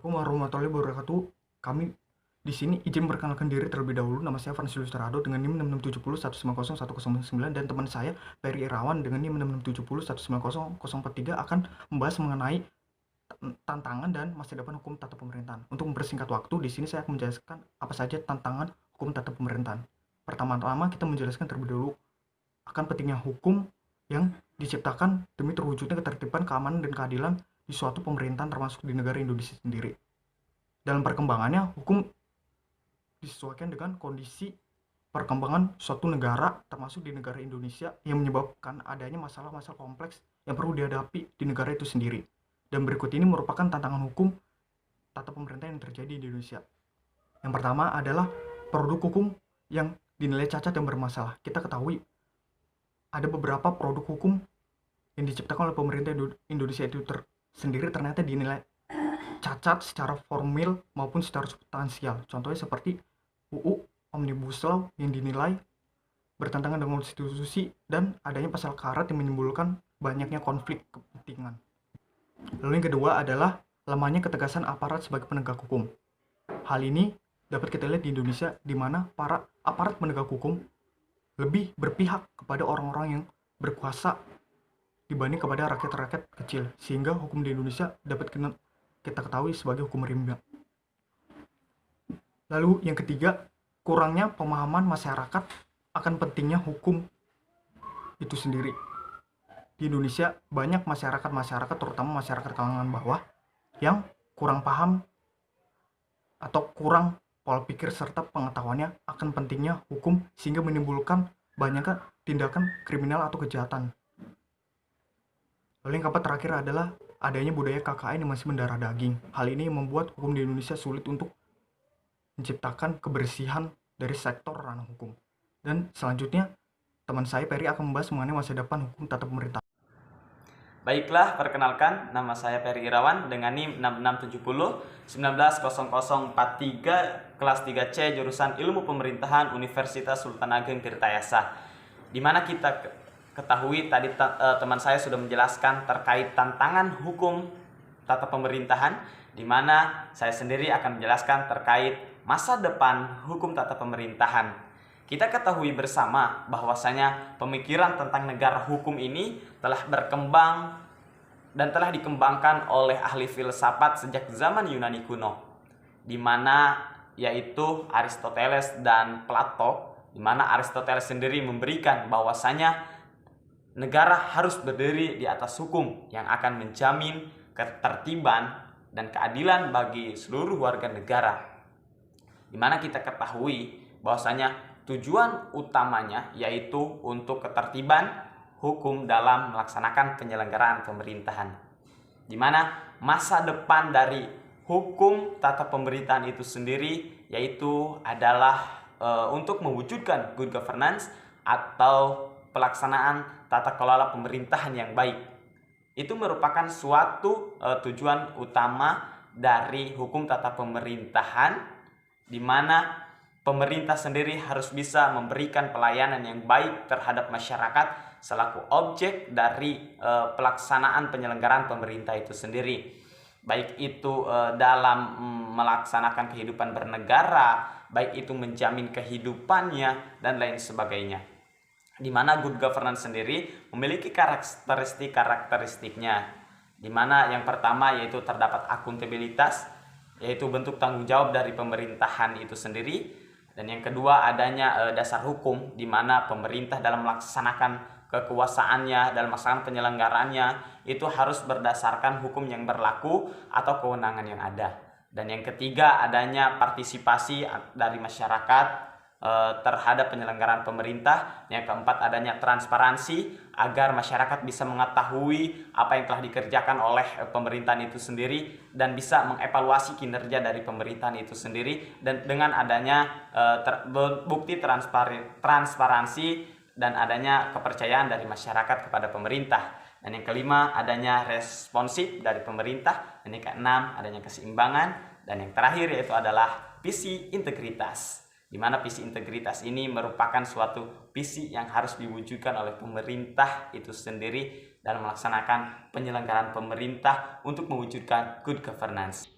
Assalamualaikum warahmatullahi wabarakatuh. Kami di sini izin perkenalkan diri terlebih dahulu. Nama saya Francis Lustrado dengan NIM 6670150109 dan teman saya Peri Irawan dengan NIM 6670190043 akan membahas mengenai tantangan dan masa depan hukum tata pemerintahan. Untuk mempersingkat waktu, di sini saya akan menjelaskan apa saja tantangan hukum tata pemerintahan. Pertama-tama kita menjelaskan terlebih dahulu akan pentingnya hukum yang diciptakan demi terwujudnya ketertiban, keamanan, dan keadilan di suatu pemerintahan termasuk di negara Indonesia sendiri. Dalam perkembangannya, hukum disesuaikan dengan kondisi perkembangan suatu negara termasuk di negara Indonesia yang menyebabkan adanya masalah-masalah kompleks yang perlu dihadapi di negara itu sendiri. Dan berikut ini merupakan tantangan hukum tata pemerintahan yang terjadi di Indonesia. Yang pertama adalah produk hukum yang dinilai cacat dan bermasalah. Kita ketahui ada beberapa produk hukum yang diciptakan oleh pemerintah Indonesia itu sendiri ternyata dinilai cacat secara formil maupun secara substansial. Contohnya seperti UU Omnibus Law yang dinilai bertentangan dengan konstitusi dan adanya pasal karet yang menimbulkan banyaknya konflik kepentingan. Lalu yang kedua adalah lemahnya ketegasan aparat sebagai penegak hukum. Hal ini dapat kita lihat di Indonesia di mana para aparat penegak hukum lebih berpihak kepada orang-orang yang berkuasa dibanding kepada rakyat-rakyat kecil, sehingga hukum di Indonesia dapat kita ketahui sebagai hukum rimba. Lalu yang ketiga, kurangnya pemahaman masyarakat akan pentingnya hukum itu sendiri. Di Indonesia banyak masyarakat terutama masyarakat kalangan bawah yang kurang paham atau kurang pola pikir serta pengetahuannya akan pentingnya hukum sehingga menimbulkan banyak tindakan kriminal atau kejahatan. Lalu yang keempat terakhir adalah adanya budaya KKN yang masih mendarah daging. Hal ini membuat hukum di Indonesia sulit untuk menciptakan kebersihan dari sektor ranah hukum. Dan selanjutnya, teman saya Peri akan membahas mengenai masa depan hukum tata pemerintahan. Baiklah, perkenalkan, nama saya Peri Irawan dengan NIM 6670 190043 kelas 3C jurusan Ilmu Pemerintahan Universitas Sultan Ageng Tirtayasa. Di mana kita ketahui tadi teman saya sudah menjelaskan terkait tantangan hukum tata pemerintahan, di mana saya sendiri akan menjelaskan terkait masa depan hukum tata pemerintahan. Kita ketahui bersama bahwasanya pemikiran tentang negara hukum ini telah berkembang dan telah dikembangkan oleh ahli filsafat sejak zaman Yunani kuno, di mana yaitu Aristoteles dan Plato, di mana Aristoteles sendiri memberikan bahwasanya negara harus berdiri di atas hukum yang akan menjamin ketertiban dan keadilan bagi seluruh warga negara. Di mana kita ketahui bahwasanya tujuan utamanya yaitu untuk ketertiban hukum dalam melaksanakan penyelenggaraan pemerintahan. Di mana masa depan dari hukum tata pemerintahan itu sendiri yaitu adalah untuk mewujudkan good governance atau pelaksanaan tata kelola pemerintahan yang baik. Itu merupakan suatu tujuan utama dari hukum tata pemerintahan, di mana pemerintah sendiri harus bisa memberikan pelayanan yang baik terhadap masyarakat selaku objek dari pelaksanaan penyelenggaraan pemerintah itu sendiri. Baik itu dalam melaksanakan kehidupan bernegara, baik itu menjamin kehidupannya dan lain sebagainya. Di mana good governance sendiri memiliki karakteristiknya, di mana yang pertama yaitu terdapat akuntabilitas, yaitu bentuk tanggung jawab dari pemerintahan itu sendiri, dan yang kedua adanya dasar hukum, di mana pemerintah dalam melaksanakan kekuasaannya, dalam melaksanakan penyelenggaraannya itu harus berdasarkan hukum yang berlaku atau kewenangan yang ada. Dan yang ketiga adanya partisipasi dari masyarakat terhadap penyelenggaraan pemerintah. Yang keempat adanya transparansi agar masyarakat bisa mengetahui apa yang telah dikerjakan oleh pemerintahan itu sendiri dan bisa mengevaluasi kinerja dari pemerintahan itu sendiri, dan dengan adanya bukti transparansi dan adanya kepercayaan dari masyarakat kepada pemerintah. Dan yang kelima adanya responsif dari pemerintah, dan yang keenam adanya keseimbangan, dan yang terakhir yaitu adalah visi integritas, di mana visi integritas ini merupakan suatu visi yang harus diwujudkan oleh pemerintah itu sendiri dalam melaksanakan penyelenggaraan pemerintah untuk mewujudkan good governance.